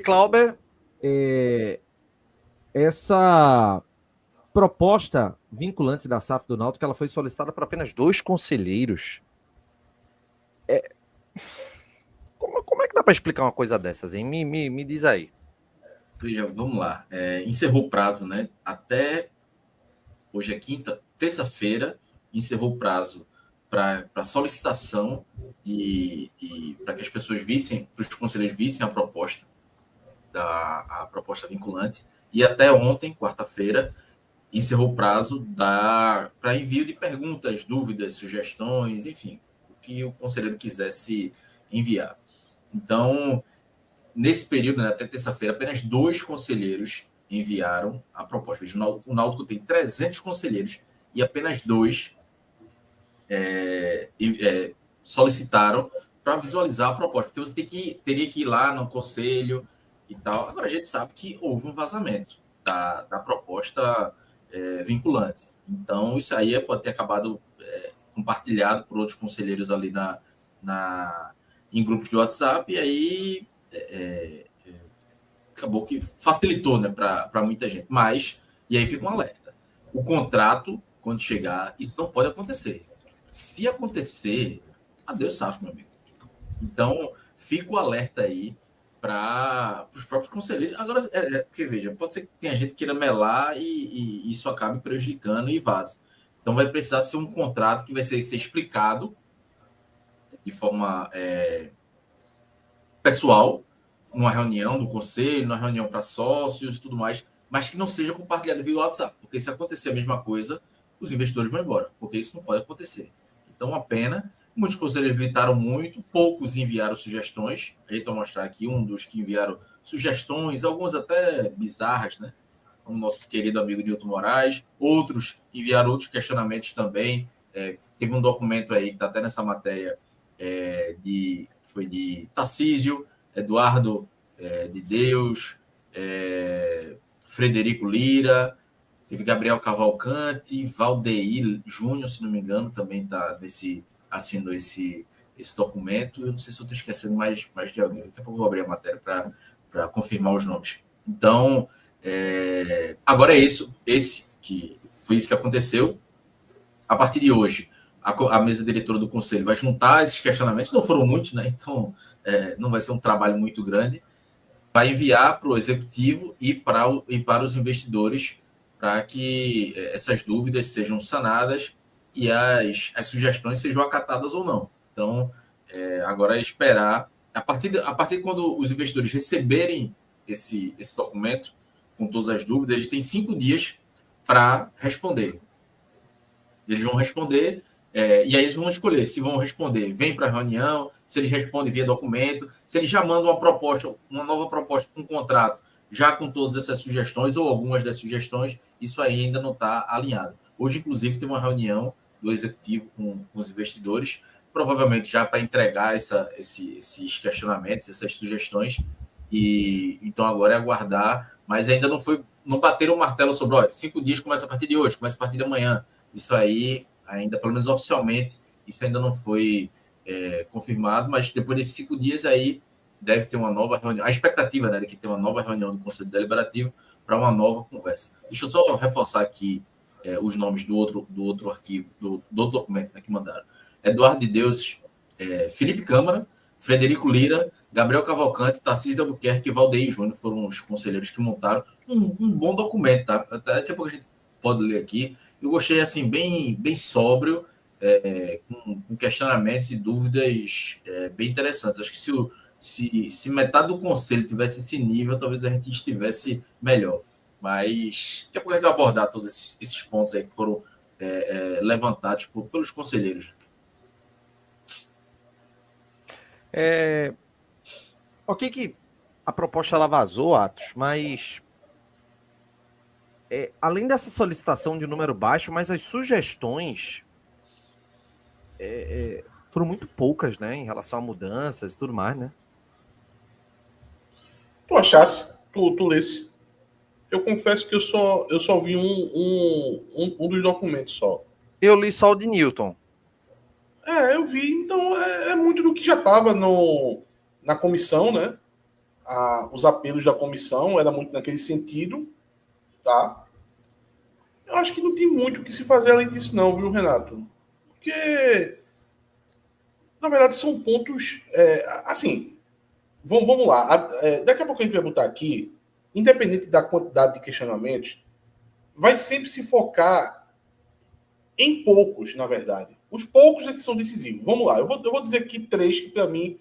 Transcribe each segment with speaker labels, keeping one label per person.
Speaker 1: Clauber, essa proposta vinculante da SAF do Náutico, ela foi solicitada por apenas 2 conselheiros. Como é que dá para explicar uma coisa dessas, hein? Me diz aí.
Speaker 2: Veja, vamos lá. Encerrou o prazo, né? Até hoje é quinta, terça-feira, encerrou o prazo para solicitação para que as pessoas vissem, para os conselheiros vissem a proposta vinculante. E até ontem, quarta-feira, encerrou o prazo para envio de perguntas, dúvidas, sugestões, enfim, o que o conselheiro quisesse enviar. Então, nesse período, né, até terça-feira, apenas 2 conselheiros enviaram a proposta. O Náutico tem 300 conselheiros e apenas 2 solicitaram para visualizar a proposta. Porque você teria que ir lá no conselho e tal. Agora, a gente sabe que houve um vazamento da proposta vinculante. Então, isso aí pode ter acabado compartilhado por outros conselheiros ali em grupos de WhatsApp, e aí acabou que facilitou, né, para muita gente. Mas, e aí fica um alerta. O contrato, quando chegar, isso não pode acontecer. Se acontecer, adeus SAF, meu amigo. Então, fica o alerta aí para os próprios conselheiros. Agora, porque veja, pode ser que tenha gente que queira melar e isso acabe prejudicando e vaza. Então, vai precisar ser um contrato que vai ser explicado de forma pessoal, numa reunião do conselho, numa reunião para sócios e tudo mais, mas que não seja compartilhado via WhatsApp, porque se acontecer a mesma coisa, os investidores vão embora, porque isso não pode acontecer. Então, uma pena. Muitos conselheiros gritaram muito, poucos enviaram sugestões. A gente vai mostrar aqui um dos que enviaram sugestões, algumas até bizarras, né? O nosso querido amigo Nilton Moraes. Outros enviaram outros questionamentos também. Teve um documento aí que está até nessa matéria, foi de Tarcísio, Eduardo de Deus, Frederico Lira, teve Gabriel Cavalcante, Valdeir Júnior, se não me engano, também está assinou esse documento. Eu não sei se eu estou esquecendo mais de alguém. Daqui a pouco eu vou abrir a matéria para confirmar os nomes. Então, agora esse que foi isso que aconteceu. A partir de hoje, a mesa diretora do conselho vai juntar esses questionamentos, não foram muitos, né? Então não vai ser um trabalho muito grande, vai enviar para o executivo e para os investidores para que essas dúvidas sejam sanadas e as sugestões sejam acatadas ou não. Então, agora é esperar. A partir de quando os investidores receberem esse documento, com todas as dúvidas, eles têm 5 dias para responder. Eles vão responder, e aí eles vão escolher se vão responder, vem para a reunião, se eles respondem via documento, se eles já mandam uma nova proposta, um contrato, já com todas essas sugestões, ou algumas das sugestões, isso aí ainda não está alinhado. Hoje, inclusive, tem uma reunião do executivo com os investidores, provavelmente já para entregar esses questionamentos, essas sugestões, e então agora é aguardar, mas ainda não bateram o martelo sobre, 5 dias começa a partir de hoje, começa a partir de amanhã. Isso aí, ainda, pelo menos oficialmente, isso ainda não foi confirmado, mas depois desses 5 dias aí deve ter uma nova reunião. A expectativa, né, é que tenha uma nova reunião do Conselho Deliberativo para uma nova conversa. Deixa eu só reforçar aqui os nomes do outro arquivo, do outro documento, né, que mandaram. Eduardo de Deus, Felipe Câmara, Frederico Lira, Gabriel Cavalcante, Tarcísio de Albuquerque e Valdeir Júnior foram os conselheiros que montaram um bom documento, tá? Até daqui a pouco a gente pode ler aqui. Eu gostei, assim, bem sóbrio, com questionamentos e dúvidas bem interessantes. Acho que se metade do conselho tivesse esse nível, talvez a gente estivesse melhor. Mas daqui a pouco a gente vai abordar todos esses pontos aí que foram levantados pelos conselheiros.
Speaker 1: Ok que a proposta ela vazou, Atos, mas além dessa solicitação de número baixo, mas as sugestões foram muito poucas, né, em relação a mudanças e tudo mais, né?
Speaker 3: Tu achasse? Tu lesse? Eu confesso que eu só vi um dos documentos só.
Speaker 1: Eu li só o de Newton.
Speaker 3: Eu vi. Então, é muito do que já estava na comissão, né? os apelos da comissão, era muito naquele sentido, tá? Eu acho que não tem muito o que se fazer além disso não, viu, Renato? Porque, na verdade, são pontos, assim, vamos lá, daqui a pouco a gente vai botar aqui, independente da quantidade de questionamentos, vai sempre se focar em poucos, na verdade. Os poucos é que são decisivos. Vamos lá, eu vou dizer aqui 3 que, para mim,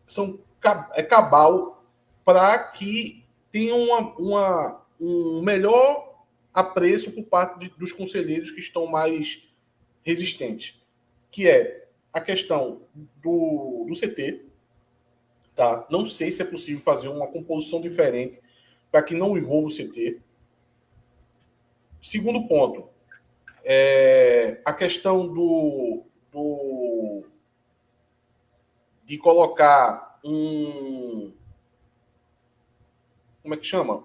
Speaker 3: são cabal para que tenha um melhor apreço por parte dos conselheiros que estão mais resistentes, que é a questão do CT. Tá? Não sei se é possível fazer uma composição diferente para que não envolva o CT. Segundo ponto, a questão de colocar como é que chama?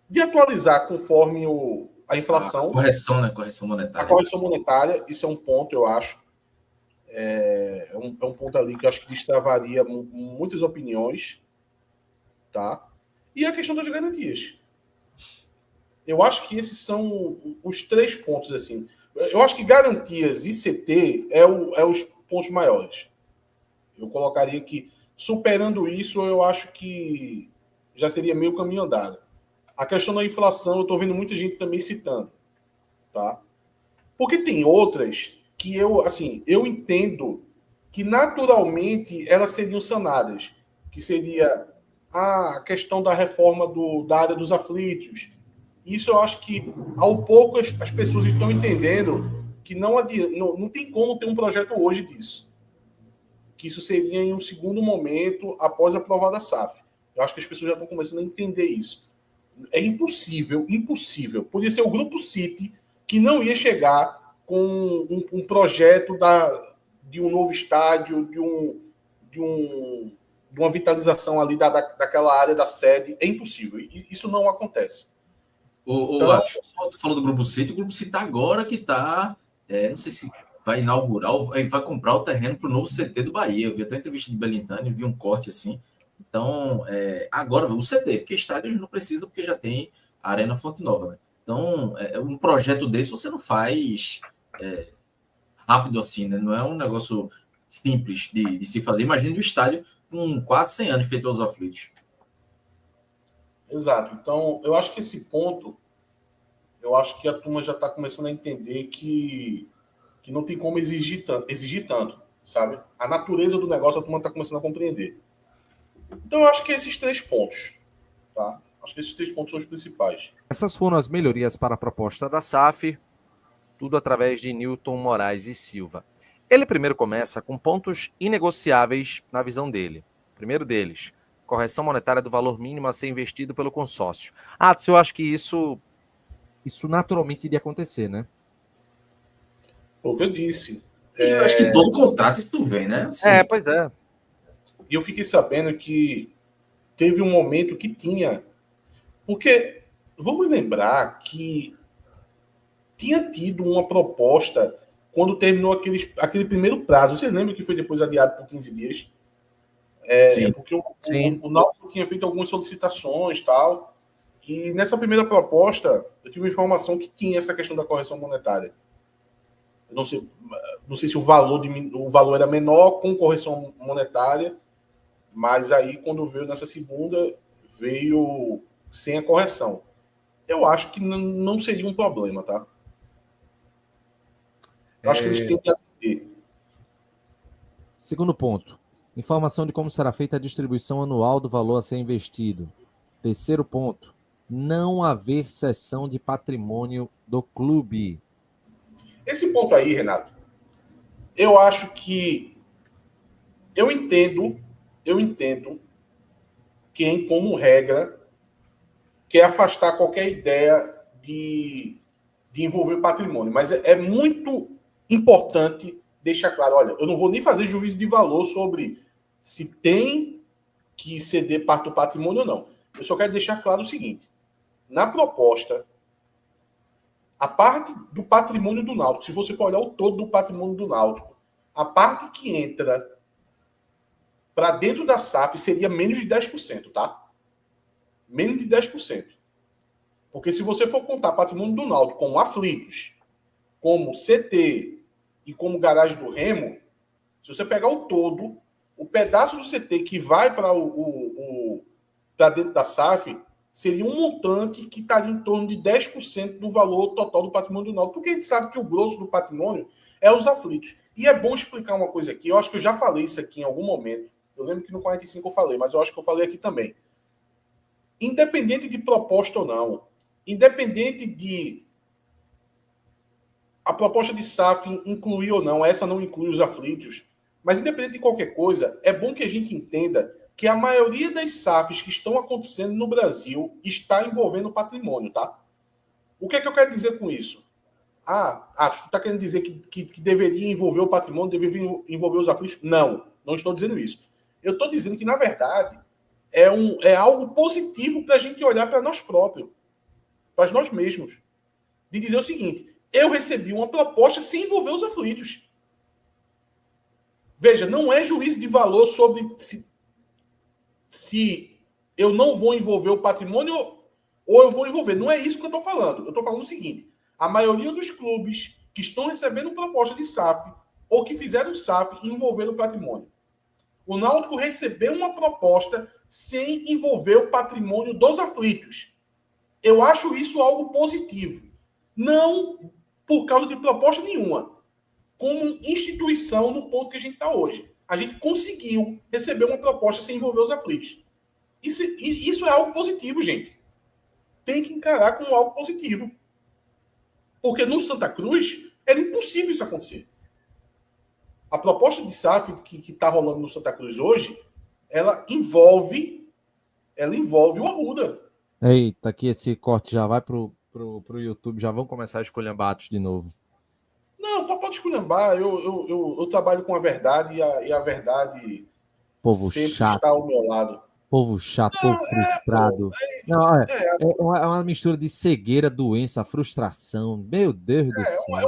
Speaker 3: De atualizar conforme a inflação.
Speaker 2: A correção, né? Correção monetária.
Speaker 3: A correção monetária, isso é um ponto, eu acho. É um ponto ali que eu acho que destravaria muitas opiniões. Tá? E a questão das garantias. Eu acho que esses são os 3 pontos, assim. Eu acho que garantias e CT é os pontos maiores. Eu colocaria que, superando isso, eu acho que já seria meio caminho andado. A questão da inflação, eu estou vendo muita gente também citando. Tá? Porque tem outras que eu entendo que naturalmente elas seriam sanadas. Que seria a questão da reforma da área dos aflitos. Isso eu acho que, ao pouco, as pessoas estão entendendo que não tem como ter um projeto hoje disso. Que isso seria em um segundo momento, após aprovada a SAF. Eu acho que as pessoas já estão começando a entender isso. É impossível. Podia ser o Grupo City que não ia chegar com um projeto de um novo estádio, de uma vitalização ali daquela área da sede. É impossível. Isso não acontece.
Speaker 2: Então, tu falou do Grupo City. O Grupo City agora que está, não sei se vai inaugurar, vai comprar o terreno para o novo CT do Bahia. Eu vi até a entrevista de Belintani, vi um corte assim. Então, agora o CT, porque estádio eles não precisam, porque já tem a Arena Fonte Nova, né? Então, um projeto desse você não faz rápido assim, né? Não é um negócio simples de se fazer. Imagine o estádio com quase 100 anos feito aos aflitos.
Speaker 3: Exato. Então, eu acho que esse ponto, eu acho que a turma já está começando a entender que não tem como exigir tanto, sabe? A natureza do negócio a turma está começando a compreender. Então, eu acho que esses 3 pontos, tá? Acho que esses 3 pontos são os principais.
Speaker 1: Essas foram as melhorias para a proposta da SAF, tudo através de Newton Moraes e Silva. Ele primeiro começa com pontos inegociáveis na visão dele. O primeiro deles, correção monetária do valor mínimo a ser investido pelo consórcio. Eu acho que isso naturalmente iria acontecer, né?
Speaker 3: Foi o que eu disse.
Speaker 2: Eu acho que todo contrato isso vem, né?
Speaker 1: Assim, pois é.
Speaker 3: E eu fiquei sabendo que teve um momento que tinha... Porque vamos lembrar que tinha tido uma proposta quando terminou aquele primeiro prazo. Você lembra que foi depois adiado por 15 dias?
Speaker 1: Sim.
Speaker 3: Porque o Náutico tinha feito algumas solicitações e tal. E nessa primeira proposta, eu tive uma informação que tinha essa questão da correção monetária. Eu não sei se o valor era menor com correção monetária, mas aí, quando veio nessa segunda, veio sem a correção. Eu acho que não seria um problema, tá? Eu acho que eles têm que atender.
Speaker 1: Segundo ponto. Informação de como será feita a distribuição anual do valor a ser investido. Terceiro ponto. Não haver cessão de patrimônio do clube.
Speaker 3: Esse ponto aí, Renato, eu acho que... Eu entendo quem, como regra, quer afastar qualquer ideia de envolver patrimônio. Mas é muito importante deixar claro, olha, eu não vou nem fazer juízo de valor sobre se tem que ceder parte do patrimônio ou não. Eu só quero deixar claro o seguinte, na proposta, a parte do patrimônio do Náutico, se você for olhar o todo do patrimônio do Náutico, a parte que entra para dentro da SAF seria menos de 10%, tá? Menos de 10%. Porque se você for contar patrimônio do Náutico como aflitos, como CT e como garagem do Remo, se você pegar o todo, o pedaço do CT que vai para dentro da SAF seria um montante que estaria em torno de 10% do valor total do patrimônio do Náutico, porque a gente sabe que o grosso do patrimônio é os aflitos. E é bom explicar uma coisa aqui, eu acho que eu já falei isso aqui em algum momento, eu lembro que no 45 eu falei, mas eu acho que eu falei aqui também. Independente de proposta ou não, independente de a proposta de SAF incluir ou não, essa não inclui os aflitos, mas independente de qualquer coisa, é bom que a gente entenda que a maioria das SAFs que estão acontecendo no Brasil está envolvendo patrimônio, tá? O que é que eu quero dizer com isso? Tu está querendo dizer que deveria envolver o patrimônio, deveria envolver os aflitos? Não, não estou dizendo isso. Eu estou dizendo que, na verdade, é algo positivo para a gente olhar para nós próprios, para nós mesmos. De dizer o seguinte, eu recebi uma proposta sem envolver os aflitos. Veja, não é juízo de valor sobre se eu não vou envolver o patrimônio ou eu vou envolver. Não é isso que eu estou falando. Eu estou falando o seguinte, a maioria dos clubes que estão recebendo proposta de SAF ou que fizeram SAF envolveram o patrimônio. O Náutico recebeu uma proposta sem envolver o patrimônio dos aflitos. Eu acho isso algo positivo. Não por causa de proposta nenhuma. Como instituição no ponto que a gente está hoje. A gente conseguiu receber uma proposta sem envolver os aflitos. Isso é algo positivo, gente. Tem que encarar como algo positivo. Porque no Santa Cruz era impossível isso acontecer. A proposta de SAF que está rolando no Santa Cruz hoje, ela envolve o Arruda.
Speaker 1: Eita, aqui esse corte já vai pro YouTube, já vão começar a esculhambar Atos de novo.
Speaker 3: Não, pode esculhambar. Eu trabalho com a verdade e a verdade
Speaker 1: povo
Speaker 3: sempre
Speaker 1: chato.
Speaker 3: está ao meu lado.
Speaker 1: Povo chato, povo frustrado. É uma mistura de cegueira, doença, frustração. Meu Deus do céu.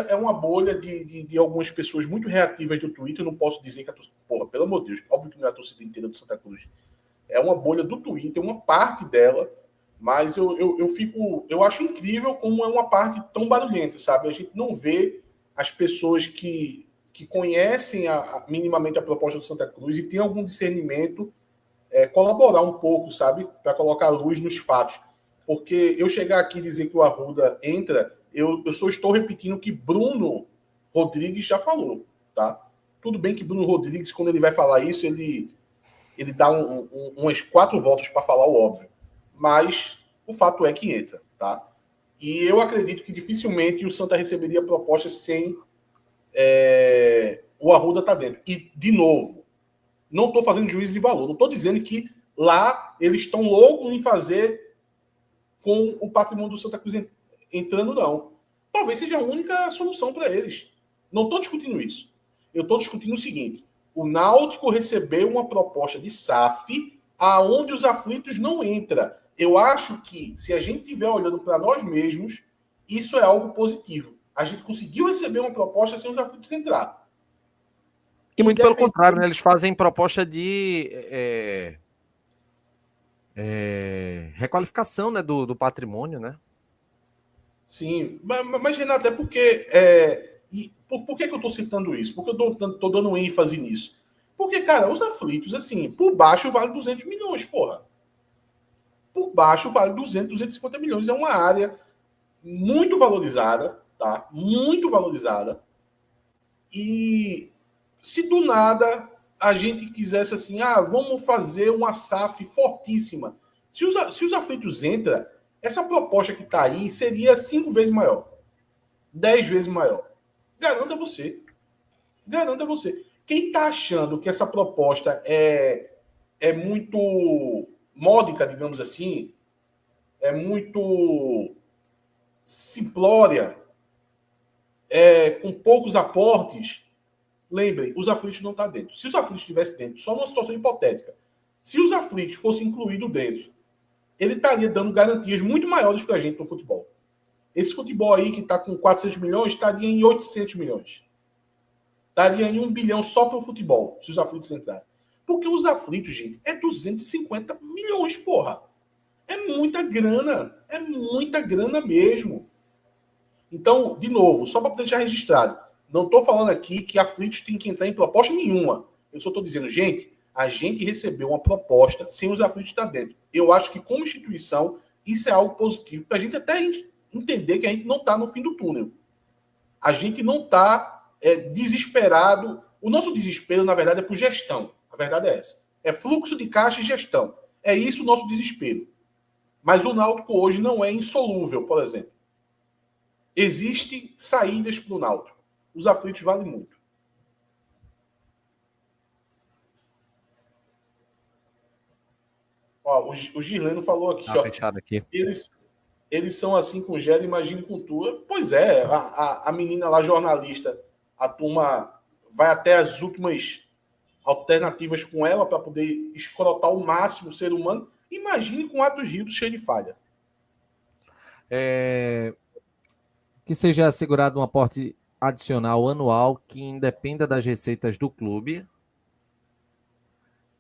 Speaker 3: É uma bolha de algumas pessoas muito reativas do Twitter. Eu não posso dizer que a torcida... Porra, pelo amor de Deus, óbvio que não é a torcida inteira do Santa Cruz. É uma bolha do Twitter, uma parte dela, mas eu acho incrível como é uma parte tão barulhenta, sabe? A gente não vê as pessoas que conhecem minimamente a proposta do Santa Cruz e tem algum discernimento colaborar um pouco, sabe? Para colocar luz nos fatos. Porque eu chegar aqui e dizer que o Arruda entra, eu só estou repetindo o que Bruno Rodrigues já falou, tá? Tudo bem que Bruno Rodrigues, quando ele vai falar isso, ele dá umas 4 voltas para falar o óbvio. Mas o fato é que entra, tá? E eu acredito que dificilmente o Santa receberia proposta sem o Arruda estar dentro. E, de novo, não estou fazendo juízo de valor. Não estou dizendo que lá eles estão loucos em fazer com o patrimônio do Santa Cruz entrando, não. Talvez seja a única solução para eles. Não estou discutindo isso. Eu estou discutindo o seguinte. O Náutico recebeu uma proposta de SAF aonde os aflitos não entram. Eu acho que, se a gente estiver olhando para nós mesmos, isso é algo positivo. A gente conseguiu receber uma proposta sem os aflitos entrar.
Speaker 1: E muito pelo contrário, né? Eles fazem proposta de requalificação, né, do patrimônio, né?
Speaker 3: Sim, mas Renato, é porque... Por que eu estou citando isso? Porque eu estou dando ênfase nisso. Porque, cara, os aflitos, assim, por baixo vale 200 milhões, porra. Por baixo vale 250 milhões. É uma área muito valorizada, tá? Muito valorizada. E se do nada a gente quisesse assim, vamos fazer uma SAF fortíssima. Se os aflitos entram, essa proposta que está aí seria 5 vezes maior. 10 vezes maior. Garanta você. Garanta você. Quem está achando que essa proposta é muito módica, digamos assim, é muito simplória, com poucos aportes, lembrem, os aflitos não estão dentro. Se os aflitos estivessem dentro, só numa situação hipotética, se os aflitos fossem incluídos dentro, ele estaria dando garantias muito maiores para a gente no futebol. Esse futebol aí que está com 400 milhões estaria em 800 milhões. Estaria em 1 bilhão só para o futebol, se os aflitos entrarem. Porque os aflitos, gente, é 250 milhões, porra. É muita grana. É muita grana mesmo. Então, de novo, só para deixar registrado, não estou falando aqui que aflitos tem que entrar em proposta nenhuma. Eu só estou dizendo, gente, a gente recebeu uma proposta sem os aflitos estar dentro. Eu acho que, como instituição, isso é algo positivo para a gente até entender que a gente não está no fim do túnel. A gente não está desesperado. O nosso desespero, na verdade, é por gestão. A verdade é essa. É fluxo de caixa e gestão. É isso o nosso desespero. Mas o Náutico hoje não é insolúvel, por exemplo. Existem saídas para o Náutico. Os aflitos valem muito. Ó, o Girleno falou aqui, ó.
Speaker 1: Fechado aqui.
Speaker 3: Eles são assim com Gera, imagine com tua. Pois é, a menina lá, jornalista, a turma vai até as últimas alternativas com ela para poder escrotar ao máximo o ser humano. Imagine com Atos Rio cheio de falha.
Speaker 1: Que seja assegurado um aporte adicional anual que independa das receitas do clube,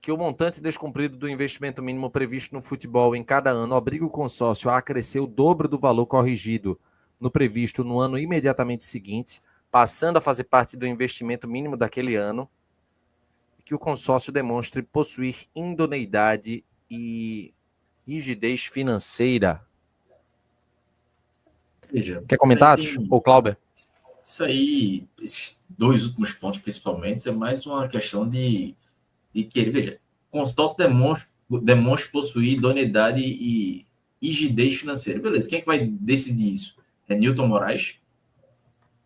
Speaker 1: que o montante descumprido do investimento mínimo previsto no futebol em cada ano obrigue o consórcio a acrescer o dobro do valor corrigido no previsto no ano imediatamente seguinte, passando a fazer parte do investimento mínimo daquele ano, e que o consórcio demonstre possuir idoneidade e rigidez financeira.
Speaker 2: Veja,
Speaker 1: quer comentar, ou Cláudio?
Speaker 2: Isso aí, esses dois últimos pontos, principalmente, é mais uma questão de querer. Veja, o consórcio demonstra possuir idoneidade e rigidez financeira. Beleza, quem é que vai decidir isso? É Newton Moraes?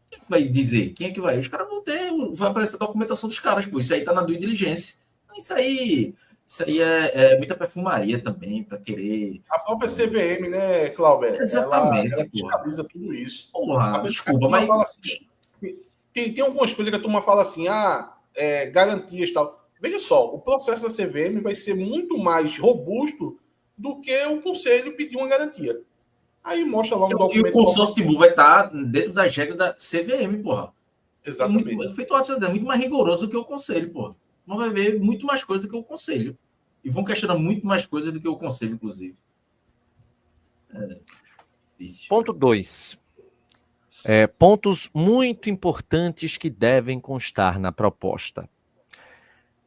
Speaker 2: Quem é que vai dizer? Quem é que vai? Os caras vão ter, vai aparecer a documentação dos caras, pô. Isso aí tá na due diligência. Isso aí é muita perfumaria também, para querer.
Speaker 3: A própria CVM, né, Cláudio?
Speaker 2: Exatamente.
Speaker 3: Ela descabiliza tudo isso.
Speaker 2: Porra, desculpa, mas.
Speaker 3: Assim, tem algumas coisas que a turma fala assim, garantias e tal. Veja só, o processo da CVM vai ser muito mais robusto do que o conselho pedir uma garantia. Aí mostra lá um documento.
Speaker 2: E o consórcio Timbu vai estar dentro das regras da CVM, porra.
Speaker 3: Exatamente.
Speaker 2: É muito mais rigoroso do que o conselho, porra. Não vai ver muito mais coisa do que o conselho. E vão questionar muito mais coisa do que o conselho, inclusive.
Speaker 1: Ponto 2. Pontos muito importantes que devem constar na proposta.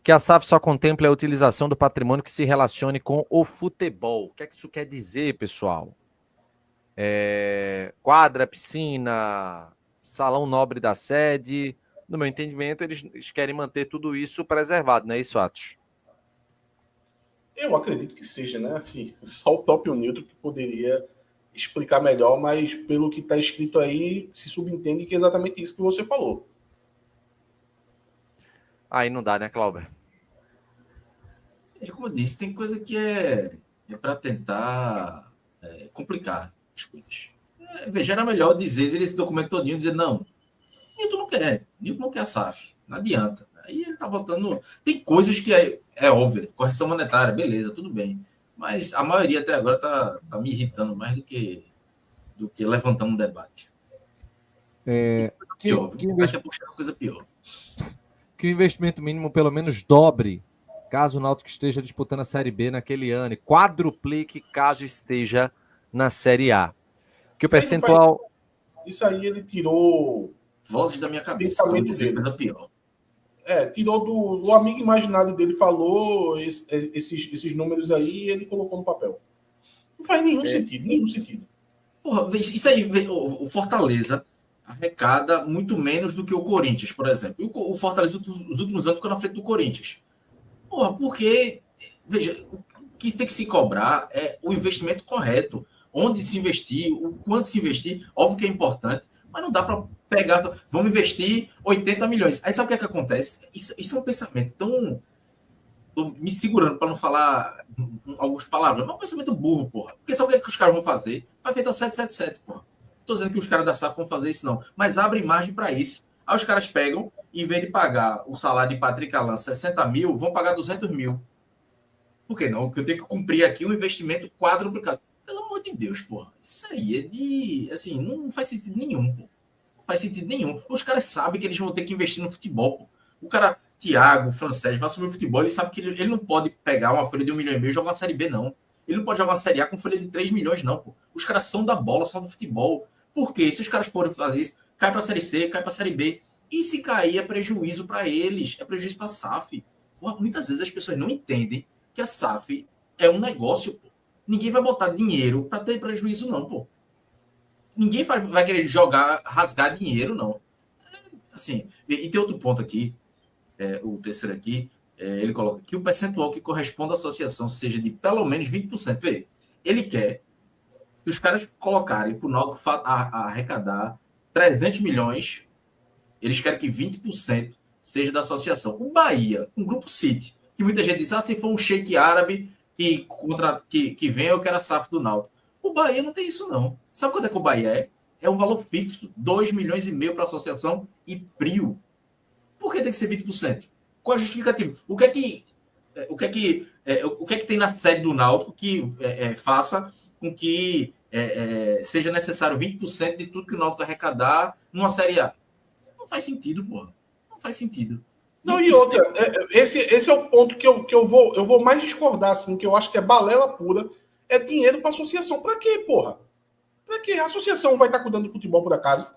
Speaker 1: Que a SAF só contempla a utilização do patrimônio que se relacione com o futebol. O que é que isso quer dizer, pessoal? Quadra, piscina, salão nobre da sede. No meu entendimento, eles querem manter tudo isso preservado, não é isso, Atos?
Speaker 3: Eu acredito que seja, né? Assim, só o próprio Newton que poderia explicar melhor, mas pelo que está escrito aí, se subentende que é exatamente isso que você falou.
Speaker 2: Aí não dá, né, Cláudio? Como eu disse, tem coisa que é para tentar complicar as coisas. Veja, era melhor dizer esse documento todinho, dizer não, Newton não quer a SAF, não adianta. Aí ele tá botando. Tem coisas que é óbvio, correção monetária, beleza, tudo bem. Mas a maioria até agora tá me irritando mais do que levantando um debate. Acho que é coisa pior.
Speaker 1: Que o investimento mínimo pelo menos dobre caso o Náutico esteja disputando a Série B naquele ano e quadruplique caso esteja na Série A. Que o percentual...
Speaker 3: Isso aí ele tirou...
Speaker 2: Vozes da minha cabeça, para dizer coisa pior.
Speaker 3: Tirou do amigo imaginário dele, falou esses números aí e ele colocou no papel. Não faz nenhum sentido.
Speaker 2: Porra, isso aí, o Fortaleza arrecada muito menos do que o Corinthians, por exemplo. O Fortaleza, nos últimos anos, ficou na frente do Corinthians. Porra, porque, veja, o que tem que se cobrar é o investimento correto. Onde se investir, o quanto se investir, óbvio que é importante, mas não dá para pegar, vamos investir 80 milhões. Aí sabe o que é que acontece? Isso é um pensamento tão... Tô me segurando para não falar algumas palavras, mas é um pensamento burro, porra. Porque sabe o que os caras vão fazer? Vai feito a 777, porra. Não tô dizendo que os caras da SAF vão fazer isso, não. Mas abre margem para isso. Aí os caras pegam, em vez de pagar o salário de Patrick Alan 60 mil, vão pagar 200 mil. Por que não? Porque eu tenho que cumprir aqui um investimento quadruplicado. Pelo amor de Deus, porra. Isso aí é de... Assim, não faz sentido nenhum, pô. Não faz sentido nenhum. Os caras sabem que eles vão ter que investir no futebol, pô. O cara Thiago, Francés, vai assumir o futebol, ele sabe que ele não pode pegar uma folha de 1,5 milhão e jogar uma Série B, não. Ele não pode jogar uma Série A com folha de 3 milhões, não, pô. Os caras são da bola, são do futebol. Por quê? Se os caras forem fazer isso, cai pra Série C, cai pra Série B. E se cair, é prejuízo para eles, é prejuízo pra SAF. Porra, muitas vezes as pessoas não entendem que a SAF é um negócio, pô. Ninguém vai botar dinheiro para ter prejuízo, não, pô. Ninguém vai querer jogar, rasgar dinheiro, não. Assim, e tem outro ponto aqui, o terceiro aqui, ele coloca que o percentual que corresponde à associação seja de pelo menos 20%. Vê, ele quer que os caras colocarem para o Náutico arrecadar 300 milhões, eles querem que 20% seja da associação. O Bahia, um grupo City, que muita gente diz, se for um sheik árabe que vem, eu quero a SAF do Náutico. O Bahia não tem isso, não. Sabe quanto é que o Bahia é? É um valor fixo, 2,5 milhões para a associação e PRIO. Por que tem que ser 20%? Qual a justificativa? O que é que tem na sede do Náutico que faça com que seja necessário 20% de tudo que o Náutico arrecadar numa Série A? Não faz sentido, porra. Não faz sentido.
Speaker 3: Não, e outra, esse é o ponto que eu vou mais discordar, assim, que eu acho que é balela pura, é dinheiro para associação. Para quê, porra? Para quê? A associação vai estar cuidando do futebol por acaso?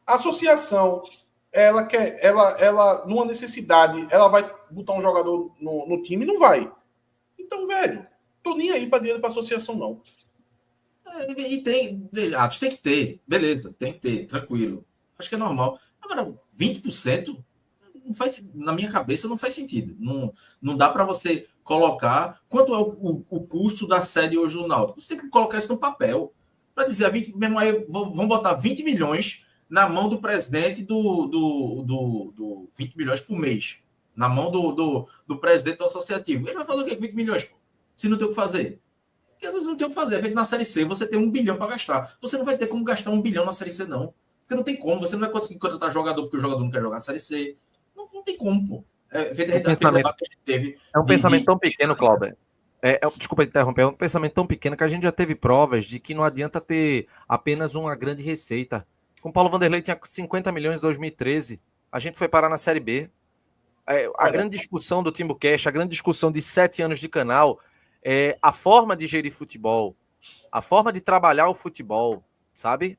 Speaker 3: A associação, ela numa necessidade, ela vai botar um jogador no time? Não vai. Então, velho, tô nem aí para dinheiro para associação, não.
Speaker 2: E tem que ter, beleza, tem que ter, tranquilo. Acho que é normal. Agora, 20%? Não faz, na minha cabeça não faz sentido. Não dá para você colocar quanto é o custo da sede hoje do Náutico. Você tem que colocar isso no papel. Para dizer, mesmo aí, vamos botar 20 milhões na mão do presidente do 20 milhões por mês. Na mão do presidente do associativo. Ele vai fazer o quê com 20 milhões? Pô? Se não tem o que fazer. Porque às vezes não tem o que fazer. É feito na Série C, você tem 1 bilhão para gastar. Você não vai ter como gastar 1 bilhão na Série C, não. Porque não tem como. Você não vai conseguir contratar jogador porque o jogador não quer jogar na Série C. Não tem como, pô.
Speaker 1: É um pensamento tão pequeno, Cláudio. Desculpa interromper, é um pensamento tão pequeno que a gente já teve provas de que não adianta ter apenas uma grande receita. Com o Paulo Vanderlei tinha 50 milhões em 2013. A gente foi parar na Série B. A grande discussão do Timbucast, a grande discussão de 7 anos de canal, é a forma de gerir futebol, a forma de trabalhar o futebol, sabe?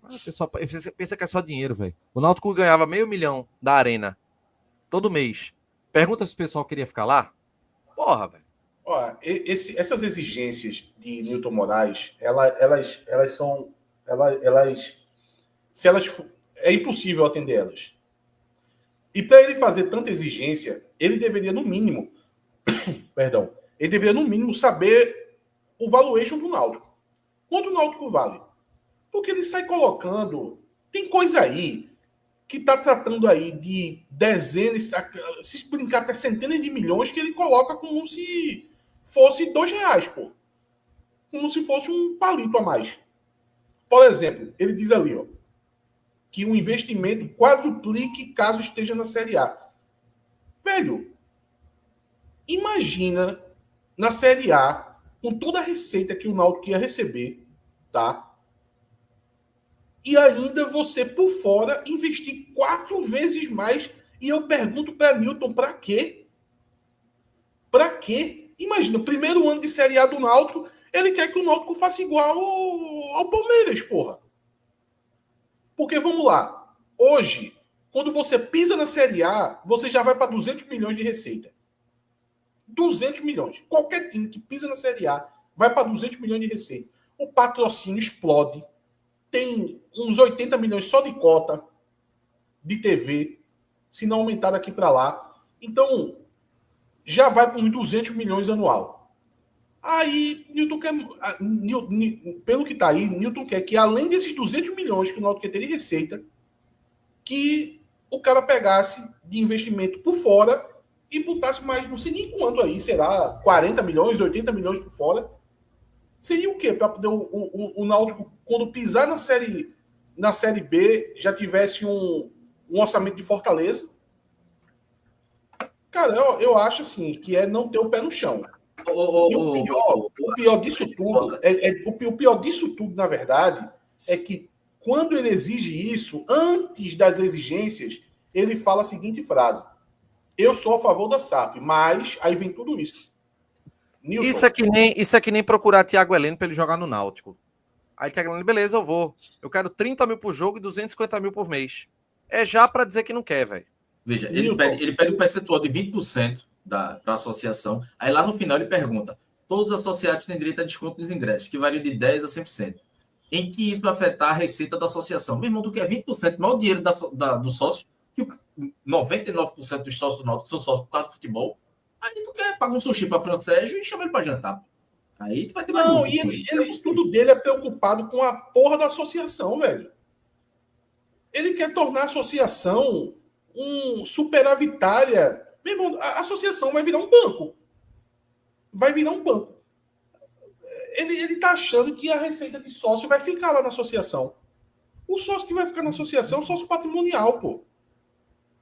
Speaker 1: O pessoal pensa que é só dinheiro, velho. O Náutico ganhava 500 mil da Arena todo mês. Pergunta se o pessoal queria ficar lá. Porra, velho.
Speaker 3: Olha, essas exigências de Newton Moraes, elas são... é impossível atender elas. E para ele fazer tanta exigência, ele deveria, no mínimo... perdão. Ele deveria, no mínimo, saber o valuation do Náutico. Quanto o Náutico vale? Porque ele sai colocando... Tem coisa aí que está tratando aí de dezenas, se brincar até centenas de milhões, que ele coloca como se fosse R$2, pô. Como se fosse um palito a mais. Por exemplo, ele diz ali, ó, que o investimento quadruplique caso esteja na Série A. Velho, imagina na Série A, com toda a receita que o Náutico ia receber, tá? E ainda você, por fora, investir 4 vezes mais. E eu pergunto para Newton, para quê? Para quê? Imagina, primeiro ano de Série A do Náutico, ele quer que o Náutico faça igual ao Palmeiras, porra. Porque, vamos lá, hoje, quando você pisa na Série A, você já vai para 200 milhões de receita. 200 milhões. Qualquer time que pisa na Série A vai para 200 milhões de receita. O patrocínio explode. Tem uns 80 milhões só de cota de TV, se não aumentar daqui para lá. Então, já vai para uns 200 milhões anual. Aí, Newton quer, pelo que está aí, Newton quer que, além desses 200 milhões que o Náutico quer ter de receita, que o cara pegasse de investimento por fora e botasse mais, não sei nem quanto aí, será 40 milhões, 80 milhões por fora. Seria o quê? Para poder o Náutico, quando pisar na série B, já tivesse um orçamento de Fortaleza? Cara, eu acho assim, que é não ter o pé no chão. O pior disso tudo, o pior disso tudo, na verdade, é que quando ele exige isso, antes das exigências, ele fala a seguinte frase: Eu sou a favor da SAF, mas aí vem tudo isso.
Speaker 1: Newton. Isso é que nem procurar Thiago Heleno para ele jogar no Náutico. Aí Thiago Heleno, beleza, eu vou. Eu quero 30 mil por jogo e 250 mil por mês. É já para dizer que não quer, velho.
Speaker 2: Veja, ele pede um percentual de 20% para a associação. Aí lá no final ele pergunta: todos os associados têm direito a desconto dos ingressos, que varia de 10% a 100%. Em que isso vai afetar a receita da associação? Meu irmão, tu quer 20%, maior dinheiro do sócio, que 99% dos sócios do Náutico são sócios por causa do futebol. Aí tu quer pagar um sushi para o Francésio e chama ele para jantar. Aí tu vai ter mais
Speaker 3: Não, e tudo dele é preocupado com a porra da associação, velho. Ele quer tornar a associação superavitária. Meu irmão, a associação vai virar um banco. Vai virar um banco. Ele tá achando que a receita de sócio vai ficar lá na associação. O sócio que vai ficar na associação é o sócio patrimonial, pô.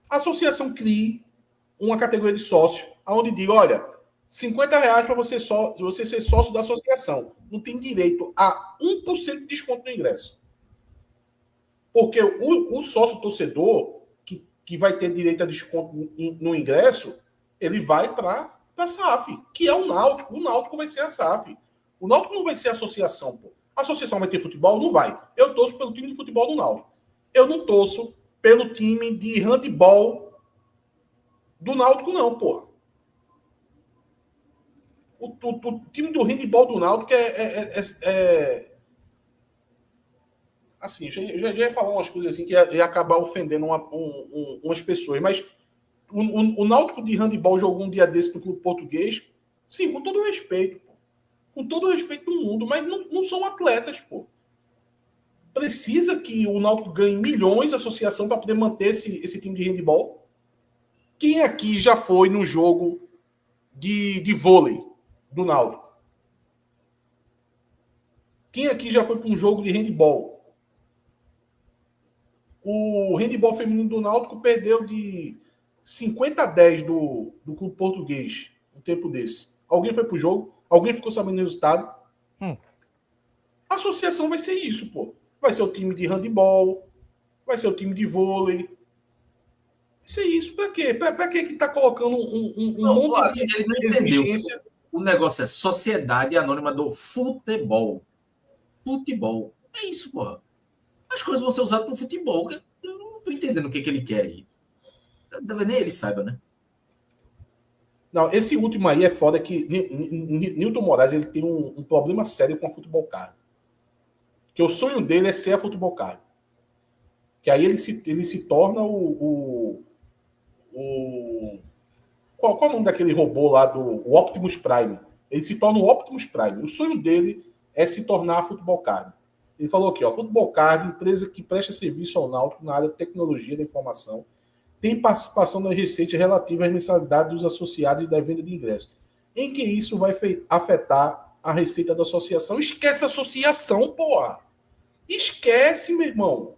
Speaker 3: A associação cria uma categoria de sócio, onde diz, olha, R$50 para você ser sócio da associação. Não tem direito a 1% de desconto no ingresso. Porque o sócio torcedor, que vai ter direito a desconto no ingresso, ele vai para a SAF, que é o Náutico. O Náutico vai ser a SAF. O Náutico não vai ser a associação, pô. A associação vai ter futebol? Não vai. Eu torço pelo time de futebol do Náutico. Eu não torço pelo time de handebol do Náutico, não, pô. O time do handebol do Náutico assim, já ia falar umas coisas assim que ia acabar ofendendo umas pessoas, mas o Náutico de handebol jogou um dia desse no Clube Português, sim, com todo o respeito, pô. Com todo o respeito do mundo, mas não são atletas, pô. Precisa que o Náutico ganhe milhões de associação para poder manter esse time de handebol? Quem aqui já foi no jogo de vôlei do Náutico? Quem aqui já foi para um jogo de handebol? O handebol feminino do Náutico perdeu de 50-10 do Clube Português um tempo desse. Alguém foi para o jogo? Alguém ficou sabendo do resultado? A associação vai ser isso, pô. Vai ser o time de handebol, vai ser o time de vôlei. Vai ser isso. Pra quê? Pra que tá colocando monte de
Speaker 2: ele não entendeu. O negócio é Sociedade Anônima do Futebol. Futebol. É isso, porra. As coisas vão ser usadas para o futebol. Eu não tô entendendo o que ele quer aí. Nem ele saiba, né?
Speaker 3: Não, esse último aí é foda que Newton Moraes ele tem um problema sério com a Futebol Card. Que o sonho dele é ser a Futebol Card. Que aí ele se torna qual é o nome daquele robô lá o Optimus Prime? Ele se torna o Optimus Prime. O sonho dele é se tornar a Futebol Card. Ele falou aqui, ó, Futebol Card, empresa que presta serviço ao Náutico na área de tecnologia da informação, tem participação nas receitas relativas às mensalidades dos associados e da venda de ingressos. Em que isso vai afetar a receita da associação? Esquece a associação, porra! Esquece, meu irmão!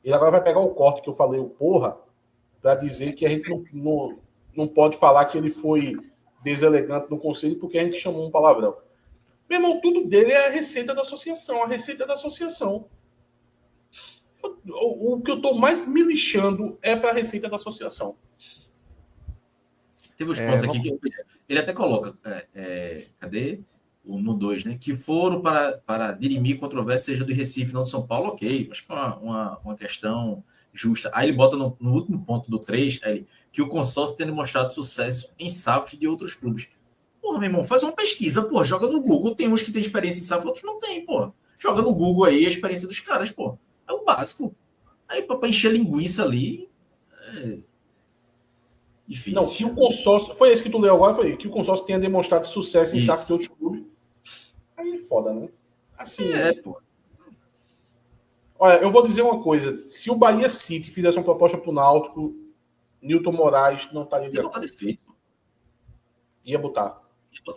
Speaker 3: Ele agora vai pegar o corte que eu falei, o porra, para dizer que a gente não pode falar que ele foi deselegante no conselho porque a gente chamou um palavrão. Meu irmão, tudo dele é a receita da associação. A receita da associação. O que eu estou mais me lixando é para a receita da associação.
Speaker 2: Teve uns pontos aqui que ele até coloca. Cadê? No 2, né? Que foram para dirimir controvérsia, seja do Recife, não de São Paulo, ok. Acho que é uma questão justa. Aí ele bota no último ponto do 3, que o consórcio tem demonstrado sucesso em SAFs de outros clubes. Porra, meu irmão, faz uma pesquisa, pô, joga no Google. Tem uns que tem experiência em SAF, outros não tem, pô. Joga no Google aí a experiência dos caras, pô. É o básico. Aí, pra encher linguiça ali, é difícil.
Speaker 3: Não, que o consórcio... Foi esse que tu leu agora, foi que o consórcio tenha demonstrado sucesso em SAF de outros clubes. Aí é foda, né? Assim...
Speaker 2: pô.
Speaker 3: Olha, eu vou dizer uma coisa. Se o Bahia City fizesse uma proposta pro Náutico, Newton Moraes não estaria...
Speaker 2: Ia botar defeito, pô.
Speaker 3: Ia botar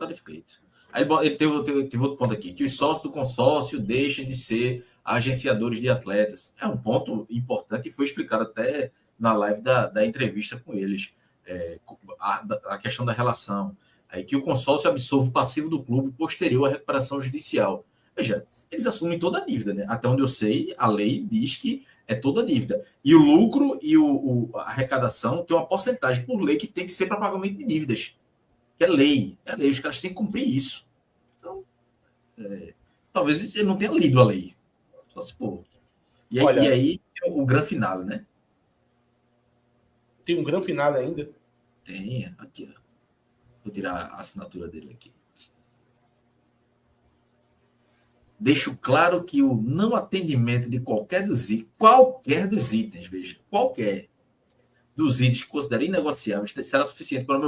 Speaker 2: defeito. Aí ele teve outro ponto aqui, que os sócios do consórcio deixem de ser agenciadores de atletas. É um ponto importante e foi explicado até na live da entrevista com eles. A questão da relação. Aí que o consórcio absorve o passivo do clube posterior à recuperação judicial. Veja, eles assumem toda a dívida, né? Até onde eu sei, a lei diz que É toda a dívida. E o lucro e a arrecadação tem uma porcentagem por lei que tem que ser para pagamento de dívidas. Que é lei. É lei. Os caras têm que cumprir isso. Então, talvez ele não tenha lido a lei. Só se for. E aí tem o grande final, né?
Speaker 3: Tem um grande final ainda?
Speaker 2: Tem. Aqui, ó. Vou tirar a assinatura dele aqui. Deixo claro que o não atendimento de qualquer dos itens, veja, qualquer dos itens que considero inegociáveis será suficiente para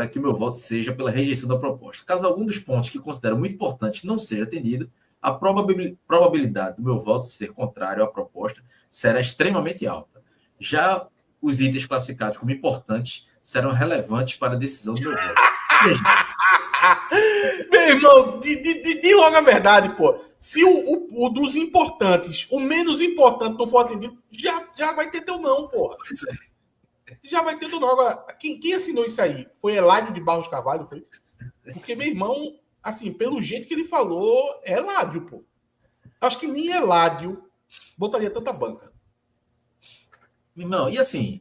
Speaker 2: que o meu voto seja pela rejeição da proposta. Caso algum dos pontos que considero muito importantes não seja atendido, a probabilidade do meu voto ser contrário à proposta será extremamente alta. Já os itens classificados como importantes serão relevantes para a decisão do meu voto.
Speaker 3: Meu irmão, de logo a verdade, pô. Se o dos importantes, o menos importante não for atendido, já vai ter teu não, porra.
Speaker 2: Pois é.
Speaker 3: Já vai ter teu não. Agora, quem assinou isso aí? Foi Eládio de Barros Carvalho? Foi? Porque, meu irmão, assim, pelo jeito que ele falou, é Eládio, pô. Acho que nem Eládio botaria tanta banca.
Speaker 2: Não, e assim,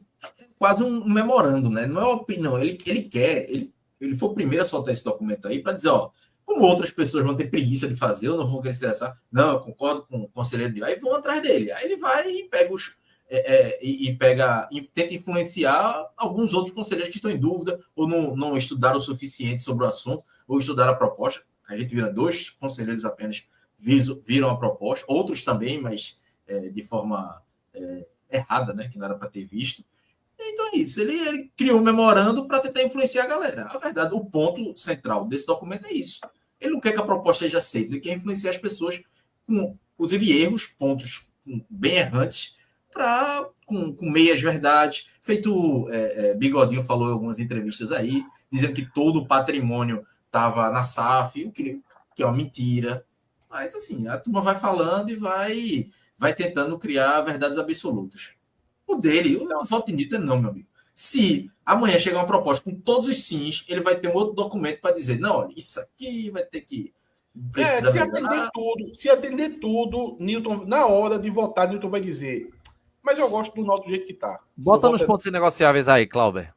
Speaker 2: quase um memorando, né? Não é uma opinião. Ele foi o primeiro a soltar esse documento aí para dizer, ó, como outras pessoas vão ter preguiça de fazer, eu não vou querer estressar. Não, eu concordo com o conselheiro de. Aí vão atrás dele. Aí ele vai e pega e tenta influenciar alguns outros conselheiros que estão em dúvida ou não estudaram o suficiente sobre o assunto ou estudaram a proposta. A gente vira 2 conselheiros apenas viram a proposta, outros também, mas de forma errada, né, que não era para ter visto. Então é isso, ele criou um memorando para tentar influenciar a galera. A verdade, o ponto central desse documento é isso. Ele não quer que a proposta seja aceita, ele quer influenciar as pessoas com, inclusive, erros, pontos bem errantes, com meias verdades. Feito Bigodinho falou em algumas entrevistas aí, dizendo que todo o patrimônio estava na SAF, o que é uma mentira. Mas, assim, a turma vai falando e vai tentando criar verdades absolutas. O dele, o voto de Newton não, meu amigo. Se amanhã chegar uma proposta com todos os sims, ele vai ter um outro documento para dizer, não, olha, isso aqui vai ter que...
Speaker 3: Se atender tudo, Newton, na hora de votar, Newton vai dizer, mas eu gosto do Náutico do jeito que tá.
Speaker 1: Bota nos pontos inegociáveis aí, Clauber.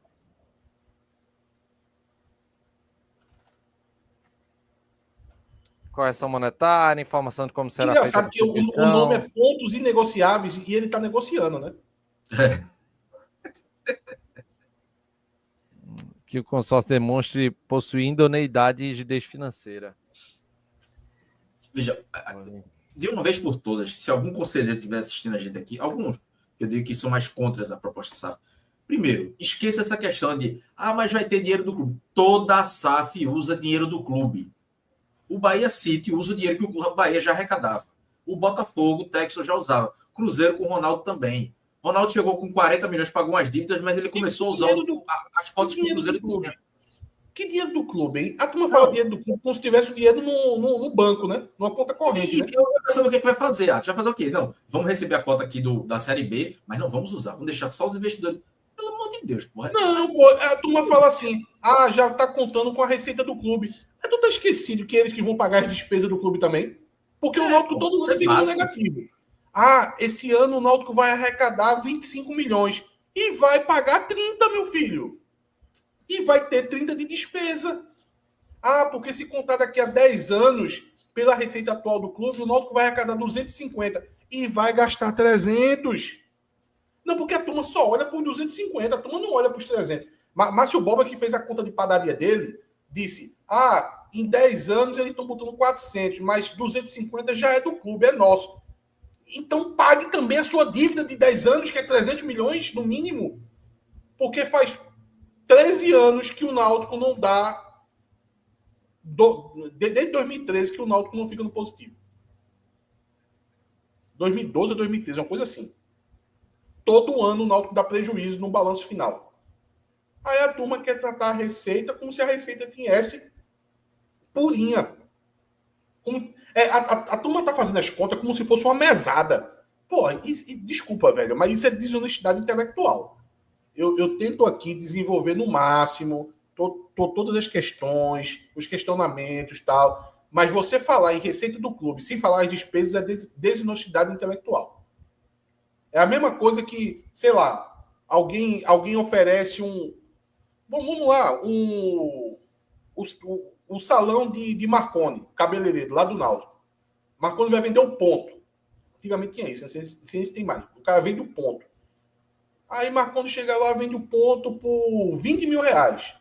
Speaker 1: Correção monetária, informação de como será feita.
Speaker 3: Engraçado que o nome é pontos inegociáveis e ele está negociando, né?
Speaker 1: Que o consórcio demonstre possuir idoneidade e rigidez financeira.
Speaker 2: Veja, de uma vez por todas, se algum conselheiro estiver assistindo a gente aqui, alguns, eu digo que são mais contras a proposta SAF. Primeiro, esqueça essa questão de, mas vai ter dinheiro do clube. Toda a SAF usa dinheiro do clube. O Bahia City usa o dinheiro que o Bahia já arrecadava. O Botafogo, o Texas já usava. Cruzeiro com o Ronaldo também. Ronaldo chegou com 40 milhões, pagou umas dívidas, mas ele começou a usar as cotas que o Cruzeiro tinha.
Speaker 3: Que dinheiro do clube, hein? A turma fala dinheiro do clube como se tivesse o dinheiro no banco, né? Numa conta corrente, né?
Speaker 2: Eu quero saber o que vai fazer. Vai fazer o quê? Não, vamos receber a cota aqui da Série B, mas não vamos usar. Vamos deixar só os investidores. Pelo amor de Deus, porra.
Speaker 3: Não, pô, a turma fala assim, já tá contando com a receita do clube. Mas tu tá esquecido que eles que vão pagar as despesas do clube também? Porque o Náutico todo ano fica no negativo. Esse ano o Náutico vai arrecadar 25 milhões. E vai pagar 30, meu filho. E vai ter 30 de despesa. Porque se contar daqui a 10 anos, pela receita atual do clube, o Náutico vai arrecadar 250 e vai gastar 300. Não, porque a turma só olha para os 250, a turma não olha para os 300. Márcio Boba, que fez a conta de padaria dele, disse, em 10 anos eles estão botando 400, mas 250 já é do clube, é nosso. Então pague também a sua dívida de 10 anos, que é 300 milhões, no mínimo. Porque faz 13 anos que o Náutico não dá... Desde 2013 que o Náutico não fica no positivo. 2012 ou 2013, uma coisa assim. Todo ano o Náutico dá prejuízo no balanço final. Aí a turma quer tratar a receita como se a receita viesse purinha. A turma tá fazendo as contas como se fosse uma mesada. Desculpa, velho, mas isso é desonestidade intelectual. Eu tento aqui desenvolver no máximo todas as questões, os questionamentos e tal, mas você falar em receita do clube sem falar as despesas é desonestidade intelectual. É a mesma coisa que, sei lá, alguém oferece um... Vamos lá, o salão de Marconi, cabeleireiro, lá do Náutico. Marconi vai vender o ponto. Antigamente tinha isso, sem isso tem mais. O cara vende o ponto. Aí Marconi chega lá, vende o ponto por 20 mil reais.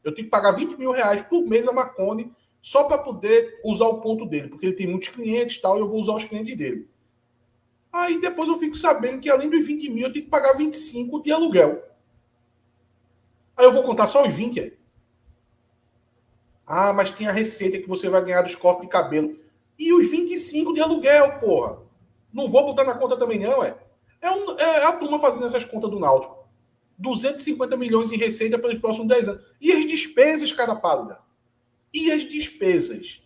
Speaker 3: Eu tenho que pagar 20 mil reais por mês a Marconi só para poder usar o ponto dele, porque ele tem muitos clientes e tal, e eu vou usar os clientes dele. Aí depois eu fico sabendo que além dos 20 mil, eu tenho que pagar 25 de aluguel. Aí eu vou contar só os 20. Aí. Ah, mas tem a receita que você vai ganhar dos cortes de cabelo. E os 25 de aluguel, porra. Não vou botar na conta também não, é? É a turma fazendo essas contas do Náutico. 250 milhões em receita pelos próximos 10 anos. E as despesas, cara pálida? E as despesas?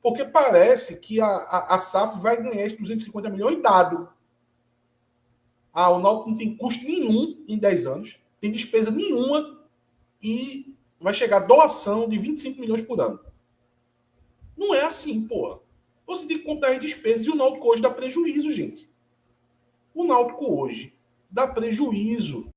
Speaker 3: Porque parece que a SAF vai ganhar esses 250 milhões dado. Ah, o Náutico não tem custo nenhum em 10 anos. Tem despesa nenhuma. E vai chegar a doação de 25 milhões por ano. Não é assim, porra. Você tem que contar as despesas e o Náutico hoje dá prejuízo, gente. O Náutico hoje dá prejuízo.